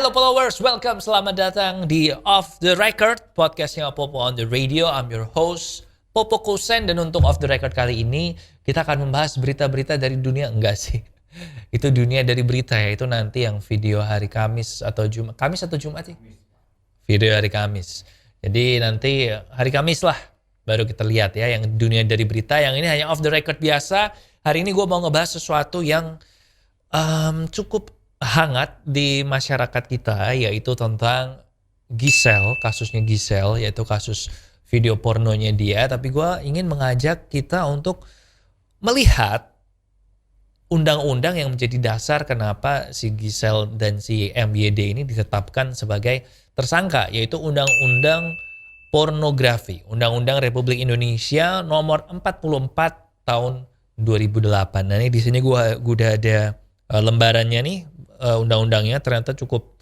Hello followers, welcome, selamat datang di Off The Record, podcastnya Popo on the Radio. I'm your host, Popo Kusen, dan untuk Off The Record kali ini, kita akan membahas berita-berita dari dunia, enggak sih. Itu dunia dari berita ya, itu nanti yang video hari Kamis atau Jumat sih? Video hari Kamis. Jadi nanti hari Kamis lah, baru kita lihat ya, yang dunia dari berita. Yang ini hanya Off The Record biasa. Hari ini gue mau ngebahas sesuatu yang cukup hangat di masyarakat kita, yaitu tentang Giselle, kasusnya Giselle, yaitu kasus video pornonya dia. Tapi gue ingin mengajak kita untuk melihat undang-undang yang menjadi dasar kenapa si Giselle dan si MYD ini ditetapkan sebagai tersangka, yaitu Undang-Undang Pornografi, Undang-Undang Republik Indonesia nomor 44 tahun 2008. Nah ini di sini gue udah ada lembarannya nih. Undang-undangnya ternyata cukup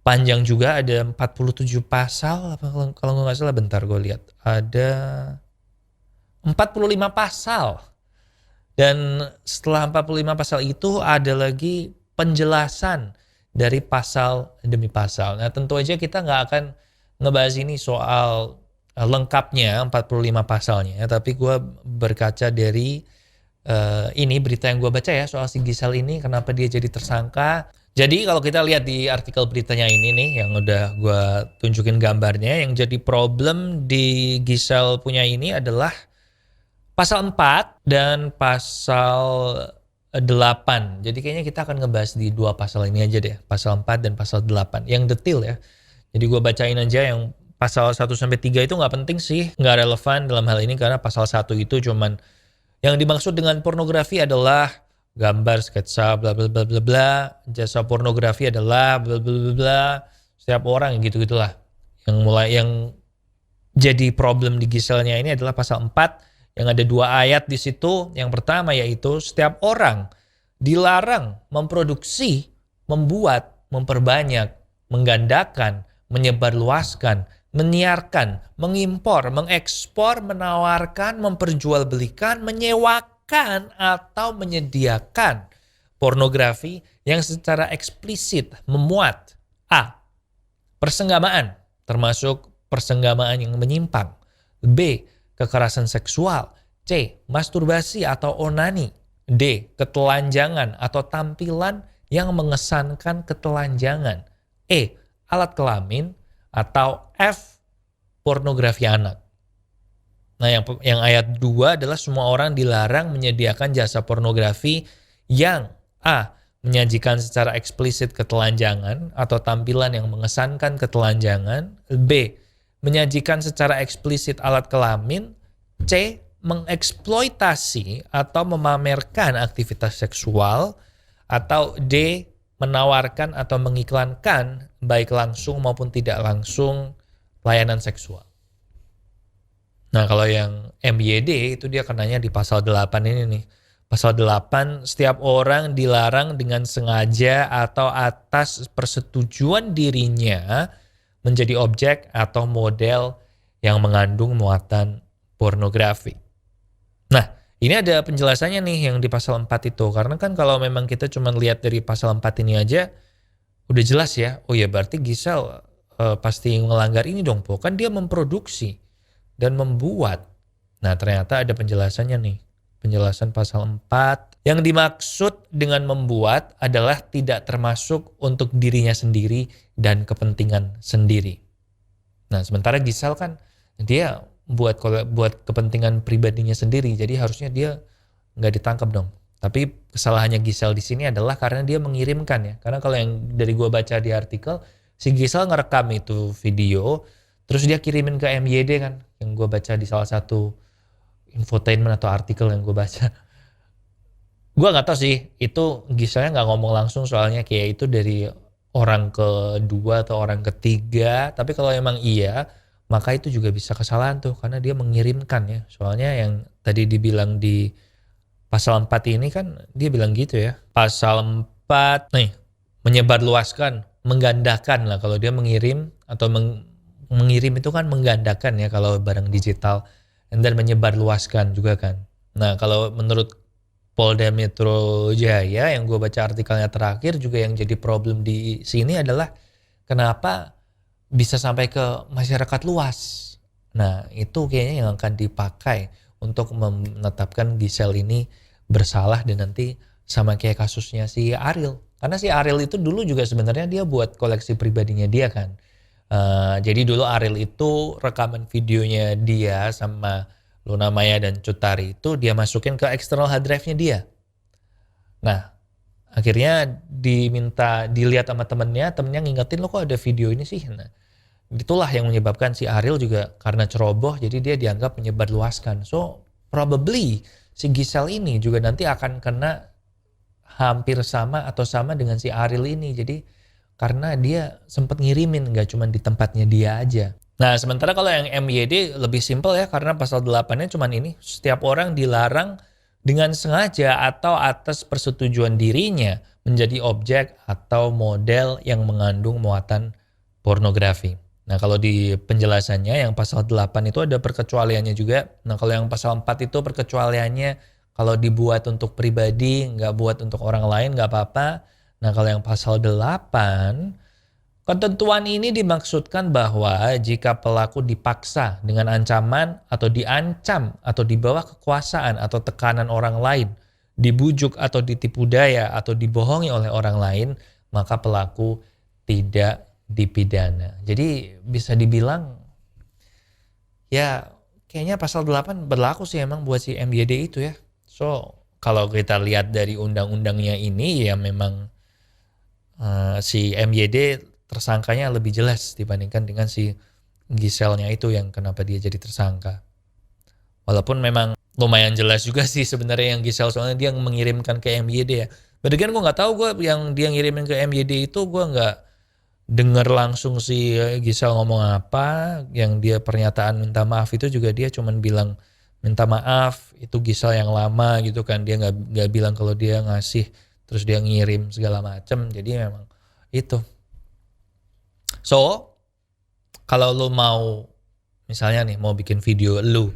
panjang juga, ada 47 pasal, kalau nggak salah, bentar gue lihat, ada 45 pasal. Dan setelah 45 pasal itu ada lagi penjelasan dari pasal demi pasal. Nah tentu aja kita nggak akan ngebahas ini soal lengkapnya 45 pasalnya, tapi gue berkaca dari ini berita yang gue baca ya soal si Giselle ini, kenapa dia jadi tersangka. Jadi kalau kita lihat di artikel beritanya ini nih, yang udah gue tunjukin gambarnya, yang jadi problem di Giselle punya ini adalah pasal 4 dan pasal 8. Jadi kayaknya kita akan ngebahas di dua pasal ini aja deh, pasal 4 dan pasal 8, yang detail ya. Jadi gue bacain aja. Yang pasal 1-3 itu gak penting sih, gak relevan dalam hal ini, karena pasal 1 itu cuman yang dimaksud dengan pornografi adalah gambar, sketsa, bla bla bla bla bla. Jasa pornografi adalah bla bla bla bla. Setiap orang gitu-gitulah. Yang jadi problem di Giselle-nya ini adalah pasal 4 yang ada 2 ayat di situ. Yang pertama yaitu setiap orang dilarang memproduksi, membuat, memperbanyak, menggandakan, menyebarluaskan, menyiarkan, mengimpor, mengekspor, menawarkan, memperjualbelikan, menyewakan, atau menyediakan pornografi yang secara eksplisit memuat A. Persenggamaan, termasuk persenggamaan yang menyimpang. B. Kekerasan seksual. C. Masturbasi atau onani. D. Ketelanjangan atau tampilan yang mengesankan ketelanjangan. E. Alat kelamin. Atau F. Pornografi anak. Nah yang ayat 2 adalah semua orang dilarang menyediakan jasa pornografi yang A. Menyajikan secara eksplisit ketelanjangan atau tampilan yang mengesankan ketelanjangan. B. Menyajikan secara eksplisit alat kelamin. C. Mengeksploitasi atau memamerkan aktivitas seksual. Atau D. Menawarkan atau mengiklankan baik langsung maupun tidak langsung layanan seksual. Nah kalau yang MYD itu dia kenanya di pasal 8 ini nih. Pasal 8, setiap orang dilarang dengan sengaja atau atas persetujuan dirinya menjadi objek atau model yang mengandung muatan pornografi. Nah ini ada penjelasannya nih yang di pasal 4 itu. Karena kan kalau memang kita cuma lihat dari pasal 4 ini aja, udah jelas ya. Oh ya berarti Giselle pasti melanggar ini dong Po. Kan dia memproduksi dan membuat. Nah ternyata ada penjelasannya nih. Penjelasan pasal 4. Yang dimaksud dengan membuat adalah tidak termasuk untuk dirinya sendiri dan kepentingan sendiri. Nah sementara Giselle kan dia buat kepentingan pribadinya sendiri, jadi harusnya dia nggak ditangkap dong. Tapi kesalahannya Giselle di sini adalah karena dia mengirimkan ya. Karena kalau yang dari gua baca di artikel, si Giselle ngerekam itu video, terus dia kirimin ke MYD kan, yang gua baca di salah satu infotainment atau artikel yang gua baca. Gua nggak tahu sih, itu Giselle-nya nggak ngomong langsung soalnya kayak itu dari orang kedua atau orang ketiga. Tapi kalau emang iya, maka itu juga bisa kesalahan tuh karena dia mengirimkan ya. Soalnya yang tadi dibilang di pasal 4 ini kan dia bilang gitu ya. Pasal 4 nih, menyebarluaskan, menggandakan lah kalau dia mengirim atau mengirim itu kan menggandakan ya kalau barang digital, dan menyebarluaskan juga kan. Nah, kalau menurut Polda Metro Jaya yang gue baca artikelnya terakhir juga yang jadi problem di sini adalah kenapa bisa sampai ke masyarakat luas. Nah itu kayaknya yang akan dipakai untuk menetapkan Giselle ini bersalah dan nanti sama kayak kasusnya si Ariel. Karena si Ariel itu dulu juga sebenarnya dia buat koleksi pribadinya dia kan. Jadi dulu Ariel itu rekaman videonya dia sama Luna Maya dan Cut Tari itu dia masukin ke external hard drive-nya dia. Nah, akhirnya dilihat sama temennya ngingetin, lo kok ada video ini sih? Nah, itulah yang menyebabkan si Ariel juga karena ceroboh jadi dia dianggap menyebarluaskan. So, probably si Giselle ini juga nanti akan kena hampir sama atau sama dengan si Ariel ini. Jadi karena dia sempat ngirimin gak cuma di tempatnya dia aja. Nah, sementara kalau yang MYD lebih simpel ya karena pasal 8-nya cuma ini, setiap orang dilarang dengan sengaja atau atas persetujuan dirinya menjadi objek atau model yang mengandung muatan pornografi. Nah, kalau di penjelasannya yang pasal 8 itu ada perkecualiannya juga. Nah, kalau yang pasal 4 itu perkecualiannya kalau dibuat untuk pribadi, nggak buat untuk orang lain nggak apa-apa. Nah, kalau yang pasal 8, ketentuan ini dimaksudkan bahwa jika pelaku dipaksa dengan ancaman atau diancam atau di bawah kekuasaan atau tekanan orang lain, dibujuk atau ditipu daya atau dibohongi oleh orang lain, maka pelaku tidak dipidana. Jadi bisa dibilang ya kayaknya pasal 8 berlaku sih emang buat si MYD itu ya. So kalau kita lihat dari undang-undangnya ini ya memang si MYD tersangkanya lebih jelas dibandingkan dengan si Giselle-nya itu yang kenapa dia jadi tersangka. Walaupun memang lumayan jelas juga sih sebenarnya yang Giselle soalnya dia mengirimkan ke MYD ya. Bagian gue nggak tahu gue yang dia ngirimin ke MYD itu gue nggak dengar langsung si Giselle ngomong apa. Yang dia pernyataan minta maaf itu juga dia cuman bilang minta maaf itu Giselle yang lama gitu kan. Dia nggak bilang kalau dia ngasih terus dia ngirim segala macam. Jadi memang itu. So, kalau lu mau misalnya nih mau bikin video lu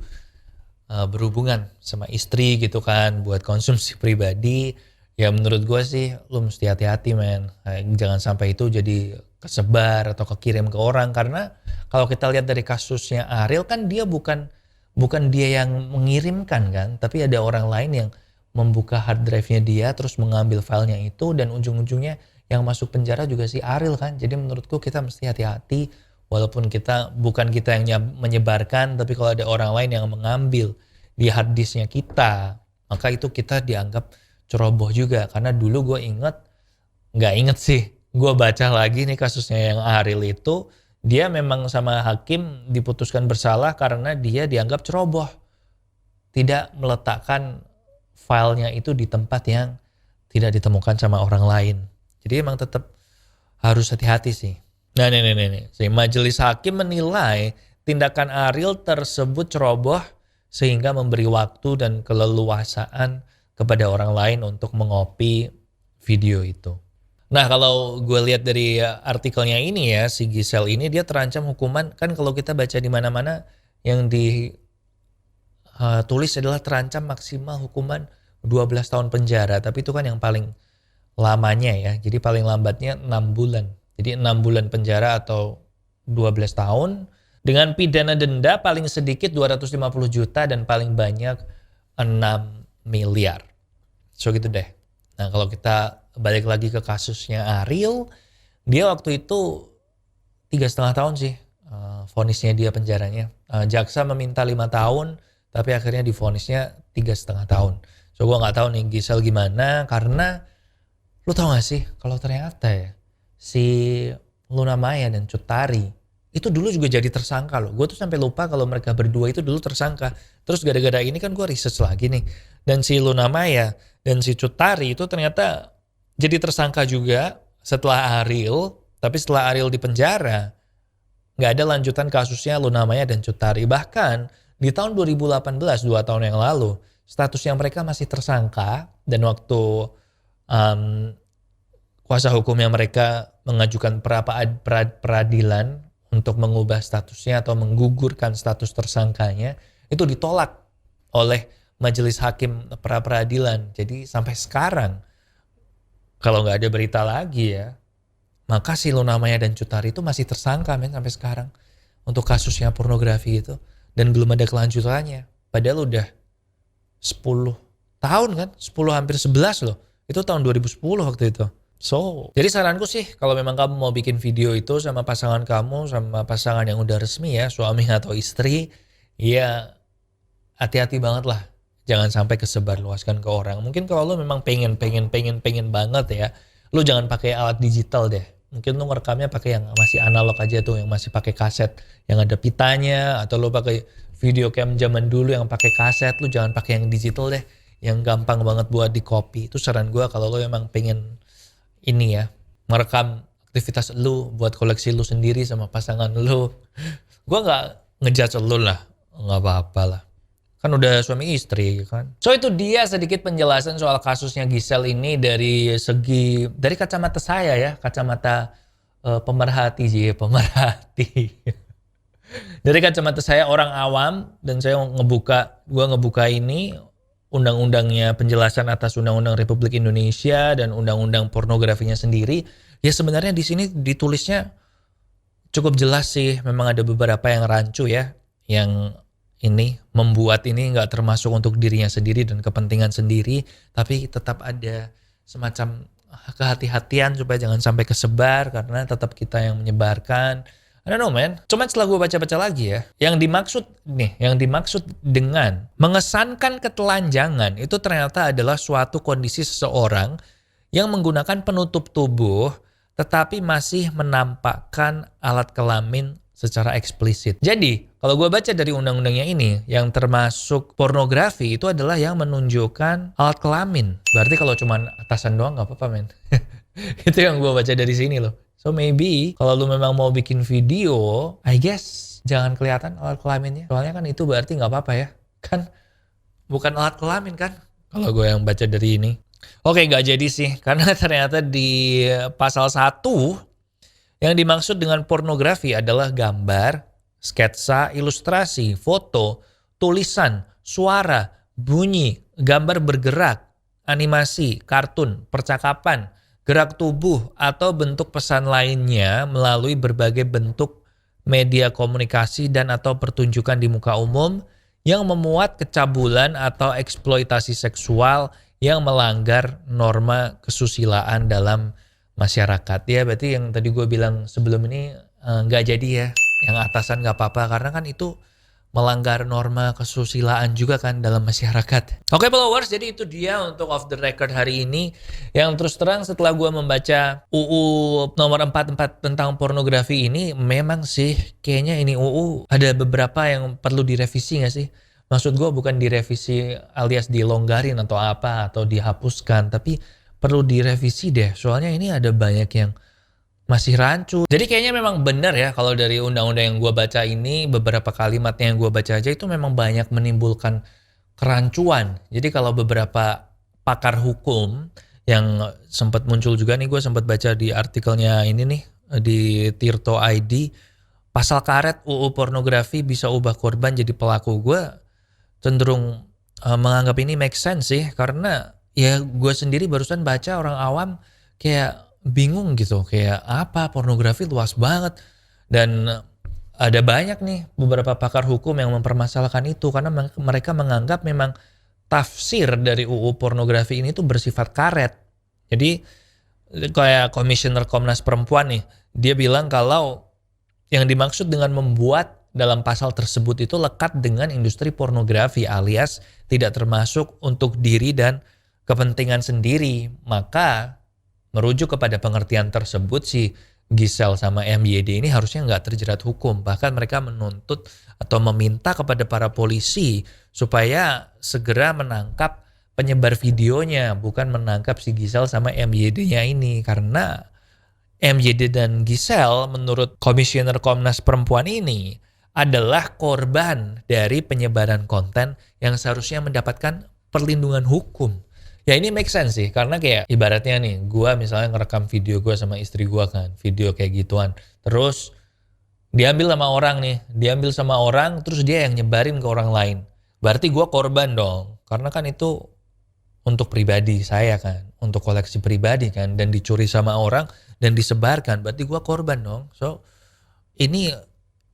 berhubungan sama istri gitu kan buat konsumsi pribadi, ya menurut gue sih lu mesti hati-hati men. Jangan sampai itu jadi kesebar atau kekirim ke orang karena kalau kita lihat dari kasusnya Ariel kan dia bukan dia yang mengirimkan kan, tapi ada orang lain yang membuka hard drive-nya dia terus mengambil filenya itu dan ujung-ujungnya yang masuk penjara juga si Ariel kan. Jadi menurutku kita mesti hati-hati walaupun bukan kita yang menyebarkan, tapi kalau ada orang lain yang mengambil di hard disk-nya kita, maka itu kita dianggap ceroboh juga. Karena dulu gue nggak inget sih, gue baca lagi nih kasusnya yang Ariel itu, dia memang sama hakim diputuskan bersalah karena dia dianggap ceroboh. Tidak meletakkan filenya itu di tempat yang tidak ditemukan sama orang lain. Jadi emang tetap harus hati-hati sih. Nah nih. Si majelis hakim menilai tindakan Ariel tersebut ceroboh sehingga memberi waktu dan keleluasaan kepada orang lain untuk mengopi video itu. Nah kalau gue lihat dari artikelnya ini ya, si Giselle ini dia terancam hukuman, kan kalau kita baca di mana-mana yang ditulis adalah terancam maksimal hukuman 12 tahun penjara, tapi itu kan yang paling lamanya ya, jadi paling lambatnya 6 bulan. Jadi 6 bulan penjara atau 12 tahun dengan pidana denda paling sedikit 250 juta dan paling banyak 6 miliar. So gitu deh. Nah kalau kita balik lagi ke kasusnya Ariel, dia waktu itu 3,5 tahun sih vonisnya dia penjaranya. Jaksa meminta 5 tahun, tapi akhirnya divonisnya 3,5 tahun. So gue gak tahu nih Giselle gimana, karena lu tau gak sih kalau ternyata ya si Luna Maya dan Cut Tari itu dulu juga jadi tersangka loh. Gue tuh sampai lupa kalau mereka berdua itu dulu tersangka. Terus gara-gara ini kan gue research lagi nih. Dan si Luna Maya dan si Cut Tari itu ternyata jadi tersangka juga setelah Ariel. Tapi setelah Ariel di penjara, gak ada lanjutan kasusnya Luna Maya dan Cut Tari. Bahkan di tahun 2018, 2 tahun yang lalu, statusnya mereka masih tersangka. Dan waktu kuasa hukumnya mereka mengajukan peradilan untuk mengubah statusnya atau menggugurkan status tersangkanya, itu ditolak oleh majelis hakim pra peradilan. Jadi sampai sekarang kalau nggak ada berita lagi ya, maka si Luna Maya dan Cut Tari itu masih tersangka men sampai sekarang untuk kasusnya pornografi itu, dan belum ada kelanjutannya. Padahal udah 10 tahun kan, 10 hampir 11 loh. Itu tahun 2010 waktu itu. So, jadi saranku sih kalau memang kamu mau bikin video itu sama pasangan kamu, sama pasangan yang udah resmi ya, suami atau istri, ya hati-hati banget lah. Jangan sampai kesebarluaskan ke orang. Mungkin kalau lu memang pengen banget ya, lu jangan pakai alat digital deh. Mungkin lu ngerekamnya pakai yang masih analog aja tuh, yang masih pakai kaset, yang ada pitanya, atau lu pakai video cam zaman dulu yang pakai kaset. Lu jangan pakai yang digital deh, yang gampang banget buat di copy. Itu saran gue kalau lu memang pengen ini ya, merekam aktivitas lu buat koleksi lu sendiri sama pasangan lu. Gue nggak ngejudge lu lah, nggak apa-apa lah. Kan udah suami istri kan. So itu dia sedikit penjelasan soal kasusnya Giselle ini dari kacamata saya ya, kacamata pemerhati sih, pemerhati. Dari kacamata saya orang awam, dan saya gua ngebuka ini undang-undangnya, penjelasan atas Undang-Undang Republik Indonesia dan Undang-Undang pornografinya sendiri. Ya sebenarnya di sini ditulisnya cukup jelas sih. Memang ada beberapa yang rancu ya, yang ini membuat ini nggak termasuk untuk dirinya sendiri dan kepentingan sendiri, tapi tetap ada semacam kehati-hatian supaya jangan sampai kesebar karena tetap kita yang menyebarkan. I don't know man. Cuman setelah gue baca-baca lagi ya, yang dimaksud dengan mengesankan ketelanjangan itu ternyata adalah suatu kondisi seseorang yang menggunakan penutup tubuh tetapi masih menampakkan alat kelamin secara eksplisit. Jadi, kalau gue baca dari undang-undangnya ini, yang termasuk pornografi itu adalah yang menunjukkan alat kelamin. Berarti kalau cuma atasan doang gak apa-apa men. Itu yang gue baca dari sini loh. So maybe kalau lu memang mau bikin video, I guess jangan kelihatan alat kelaminnya. Soalnya kan itu berarti gak apa-apa ya. Kan bukan alat kelamin kan? Kalau gue yang baca dari ini. Oke, gak jadi sih. Karena ternyata di pasal 1 yang dimaksud dengan pornografi adalah gambar, sketsa, ilustrasi, foto, tulisan, suara, bunyi, gambar bergerak, animasi, kartun, percakapan, gerak tubuh, atau bentuk pesan lainnya melalui berbagai bentuk media komunikasi dan atau pertunjukan di muka umum yang memuat kecabulan atau eksploitasi seksual yang melanggar norma kesusilaan dalam masyarakat. Ya berarti yang tadi gue bilang sebelum ini nggak jadi ya, yang atasan nggak apa-apa karena kan itu melanggar norma kesusilaan juga kan dalam masyarakat. Oke followers, jadi itu dia untuk Off The Record hari ini. Yang terus terang setelah gue membaca UU nomor 44 tentang pornografi ini, memang sih kayaknya ini UU ada beberapa yang perlu direvisi nggak sih? Maksud gue bukan direvisi alias dilonggarin atau apa atau dihapuskan, tapi perlu direvisi deh, soalnya ini ada banyak yang masih rancu. Jadi kayaknya memang benar ya kalau dari undang-undang yang gue baca ini, beberapa kalimatnya yang gue baca aja itu memang banyak menimbulkan kerancuan. Jadi kalau beberapa pakar hukum yang sempat muncul juga nih, gue sempat baca di artikelnya ini nih, di Tirto ID, pasal karet UU pornografi bisa ubah korban jadi pelaku. Gue cenderung menganggap ini make sense sih, karena ya gue sendiri barusan baca orang awam kayak bingung gitu, kayak apa pornografi luas banget, dan ada banyak nih beberapa pakar hukum yang mempermasalahkan itu karena mereka menganggap memang tafsir dari UU pornografi ini tuh bersifat karet. Jadi kayak Komisioner Komnas Perempuan nih, dia bilang kalau yang dimaksud dengan membuat dalam pasal tersebut itu lekat dengan industri pornografi alias tidak termasuk untuk diri dan kepentingan sendiri, maka merujuk kepada pengertian tersebut si Giselle sama MYD ini harusnya nggak terjerat hukum. Bahkan mereka menuntut atau meminta kepada para polisi supaya segera menangkap penyebar videonya, bukan menangkap si Giselle sama MYD-nya ini. Karena MYD dan Giselle menurut Komisioner Komnas Perempuan ini adalah korban dari penyebaran konten yang seharusnya mendapatkan perlindungan hukum. Ya ini make sense sih, karena kayak ibaratnya nih, gue misalnya ngerekam video gue sama istri gue kan, video kayak gituan. Terus diambil sama orang, terus dia yang nyebarin ke orang lain. Berarti gue korban dong. Karena kan itu untuk pribadi saya kan, untuk koleksi pribadi kan, dan dicuri sama orang dan disebarkan, berarti gue korban dong. So ini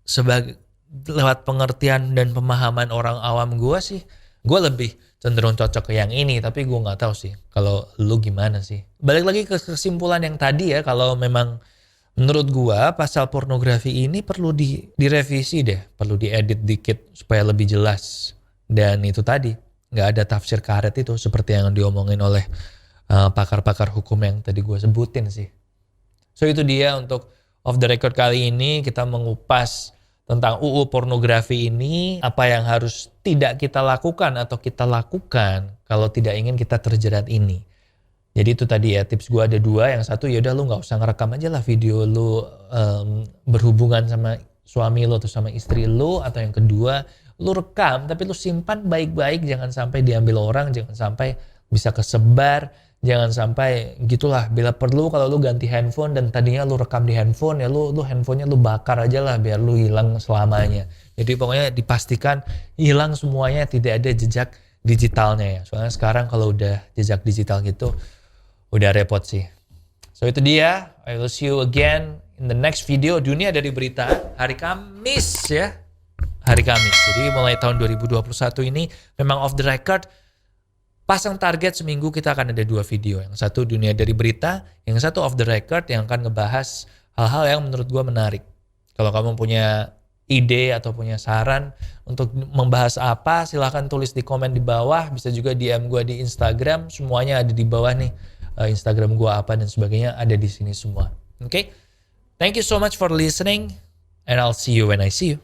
sebagai lewat pengertian dan pemahaman orang awam gue sih, gue lebih cenderung cocok ke yang ini, tapi gue nggak tahu sih kalau lu gimana sih. Balik lagi ke kesimpulan yang tadi ya, kalau memang menurut gua pasal pornografi ini perlu direvisi deh, perlu diedit dikit supaya lebih jelas. Dan itu tadi, nggak ada tafsir karet itu seperti yang diomongin oleh pakar-pakar hukum yang tadi gua sebutin sih. So itu dia untuk off the record kali ini, kita mengupas tentang UU pornografi ini, apa yang harus tidak kita lakukan atau kita lakukan kalau tidak ingin kita terjerat ini. Jadi itu tadi ya, tips gue ada 2. Yang satu, yaudah lu gak usah ngerekam aja lah video lu berhubungan sama suami lu atau sama istri lu. Atau yang kedua, lu rekam tapi lu simpan baik-baik, jangan sampai diambil orang, jangan sampai bisa kesebar, jangan sampai gitulah. Bila perlu kalau lu ganti handphone dan tadinya lu rekam di handphone, ya lu handphonenya lu bakar aja lah biar lu hilang selamanya. Jadi pokoknya dipastikan hilang semuanya, tidak ada jejak digitalnya ya. Soalnya sekarang kalau udah jejak digital gitu, udah repot sih. So itu dia. I will see you again in the next video. Dunia dari Berita hari Kamis ya. Hari Kamis. Jadi mulai tahun 2021 ini memang off the record. Pasang target seminggu kita akan ada 2 video. Yang satu Dunia dari Berita. Yang satu off the record yang akan ngebahas hal-hal yang menurut gue menarik. Kalau kamu punya ide atau punya saran untuk membahas apa, silahkan tulis di komen di bawah. Bisa juga DM gue di Instagram. Semuanya ada di bawah nih. Instagram gua apa dan sebagainya ada di sini semua. Okay? Thank you so much for listening and I'll see you when I see you.